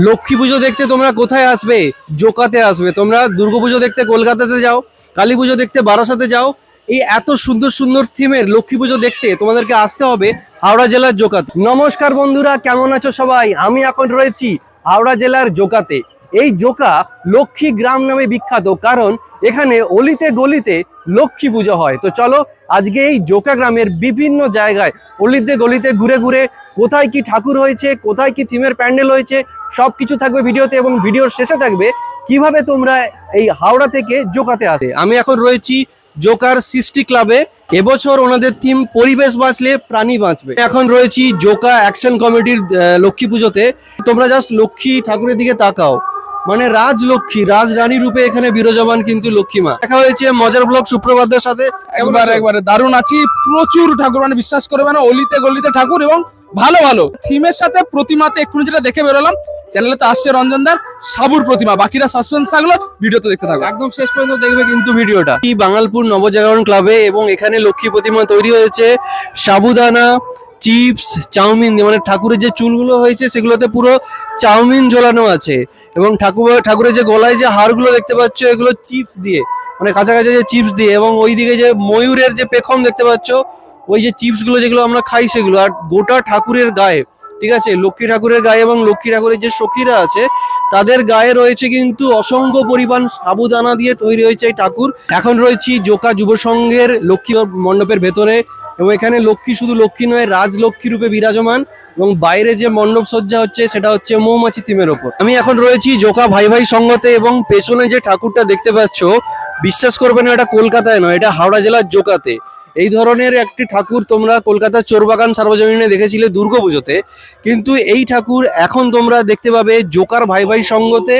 লক্ষ্মী পুজো দেখতে তোমরা কোথায় আসবে? জোকাতে আসবে। তোমরা দুর্গাপুজো দেখতে কলকাতাতে যাও, কালী পুজো দেখতে বারাসাতে যাও। এই এত সুন্দর সুন্দর থিমের লক্ষ্মী পুজো দেখতে তোমাদেরকে আসতে হবে হাওড়া জেলার জোকাতে। নমস্কার বন্ধুরা, কেমন আছো সবাই? আমি এখন রয়েছি হাওড়া জেলার জোকাতে। এই জোকা লক্ষ্মী গ্রাম নামে বিখ্যাত, কারণ এখানে অলিতে গলিতে লক্ষ্মী পুজো হয়। তো চলো আজকে এই জোকা গ্রামের বিভিন্ন জায়গায় অলিতে গলিতে ঘুরে ঘুরে কোথায় কি ঠাকুর হয়েছে, কোথায় কি থিমের প্যান্ডেল হয়েছে, সবকিছু থাকবে ভিডিওতে, এবং ভিডিওর শেষে থাকবে কিভাবে তোমরা এই হাওড়া থেকে জোকাতে আসে। আমি এখন রয়েছি জোকার সৃষ্টি ক্লাবে। এবছর ওনাদের থিম পরিবেশ বাঁচলে প্রাণী বাঁচবে। এখন রয়েছি জোকা অ্যাকশন কমিটির লক্ষ্মী পুজোতে। তোমরা জাস্ট লক্ষ্মী ঠাকুরের দিকে তাকাও, মানে রাজলক্ষ্মী রাজরানী রূপে এখানে বিরাজমান কিন্তু লক্ষ্মী মা। দেখা হয়েছে মজার ব্লগ সুপ্রভাতদের সাথে। একবারে দারুণ আছি। প্রচুর ঠাকুর, মানে বিশ্বাস করবে না, অলিতে গলিতে ঠাকুর এবং ভালো ভালো থিমের সাথে প্রতিমাতে এক্ষুনি যেটা দেখে বেরোলাম। চ্যানেলে তো আসছে রঞ্জনদার সাবুর প্রতিমা, বাকিটা সাসপেন্স থাকলো, ভিডিওতে দেখতে থাকো। একদম শেষ পর্যন্ত দেখবে কিন্তু ভিডিওটা। এই বাঙালপুর নবজাগরণ ক্লাবে, এবং এখানে লক্ষ্মী প্রতিমা তৈরি হয়েছে সাবুদানা, চিপস, চাউমিন দিয়ে, মানে ঠাকুরের যে চুলগুলো হয়েছে সেগুলোতে পুরো চাউমিন ঝোলানো আছে। এবং ঠাকুরের যে গলায় যে হারগুলো দেখতে পাচ্ছ, এগুলো চিপস দিয়ে, মানে কাঁচা কাঁচা যে চিপস দিয়ে। এবং ওইদিকে যে ময়ূরের যে পেখম দেখতে পাচ্ছ, ওই যে চিপস গুলো যেগুলো আমরা খাই সেগুলো। আর গোটা ঠাকুরের গায়ে, ঠিক আছে, লক্ষ্মী ঠাকুরের গায়ে এবং লক্ষ্মী ঠাকুরের যে সখীরা আছে তাদের গায়ে রয়েছে কিন্তু অসংখ্য পরিমাণ সাবুদানা দিয়ে তৈরি হয়েছে এই ঠাকুর। এখন রয়েছি জোকা যুব সংঘের লক্ষ্মী মণ্ডপের ভেতরে, এবং এখানে লক্ষ্মী শুধু লক্ষ্মী নয়, রাজলক্ষ্মী রূপে বিরাজমান। এবং বাইরে যে মণ্ডপ সজ্জা হচ্ছে সেটা হচ্ছে মৌমাছি থিমের ওপর। আমি এখন রয়েছি জোকা ভাই ভাই সঙ্গতে, এবং পেছনে যে ঠাকুরটা দেখতে পাচ্ছ, বিশ্বাস করবে না, এটা কলকাতায় নয়, এটা হাওড়া জেলার জোকাতে। এই ধরনের একটি ঠাকুর তোমরা কলকাতার চোরবাগান সার্বজনীনে দেখেছিলে দুর্গাপুজোতে, কিন্তু এই ঠাকুর এখন তোমরা দেখতে পাবে জোকার ভাই ভাই সঙ্গতে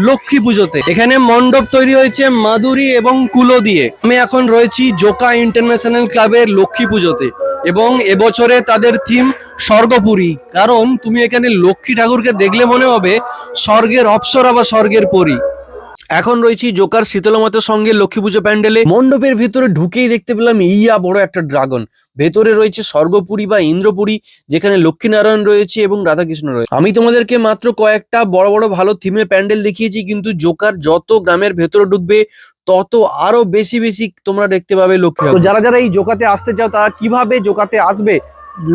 লক্ষ্মী পুজোতে। এখানে মণ্ডপ তৈরি হয়েছে মাদুরি এবং কুলো দিয়ে। আমি এখন রয়েছি জোকা ইন্টারন্যাশনাল ক্লাবের লক্ষ্মী পুজোতে, এবং এবছরে তাদের থিম স্বর্গপুরী। কারণ তুমি এখানে লক্ষ্মী ঠাকুরকে দেখলে মনে হবে স্বর্গের অপ্সরা বা স্বর্গের পরী। এখন রয়েছি জোকার শীতলমাতার সঙ্গে লক্ষ্মী পুজো প্যান্ডেলে। মণ্ডপের ভিতরে ঢুকেই দেখতে পেলাম ইয়া বড় একটা ড্রাগন। ভেতরে রয়েছে স্বর্গপুরী বা ইন্দ্রপুরী, যেখানে লক্ষ্মীনারায়ণ রয়েছে এবং রাধাকৃষ্ণ রয়েছে। আমি তোমাদেরকে মাত্র কয়েকটা বড় বড় ভালো থিমের প্যান্ডেল দেখিয়েছি, কিন্তু জোকার যত গ্রামের ভেতরে ঢুকবে তত আরো বেশি বেশি তোমরা দেখতে পাবে লক্ষ্মী ঠাকুর। তো যারা যারা এই জোকাতে আসতে চাও তারা কিভাবে জোকাতে আসবে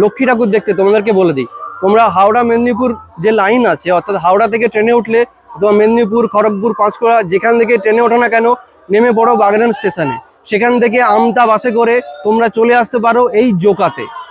লক্ষ্মী ঠাকুর দেখতে তোমাদেরকে বলে দিই। তোমরা হাওড়া মেদিনীপুর যে লাইন আছে, অর্থাৎ হাওড়া থেকে ট্রেনে উঠলে তোমার মেদিনীপুর, খড়গপুর, পাঁশকুড়া যেখান থেকে ট্রেনে ওঠো না কেন, নেমে পড়ো বাগনান স্টেশনে। সেখান থেকে আমতা বাসে করে তোমরা চলে আসতে পারো এই জোকাতে।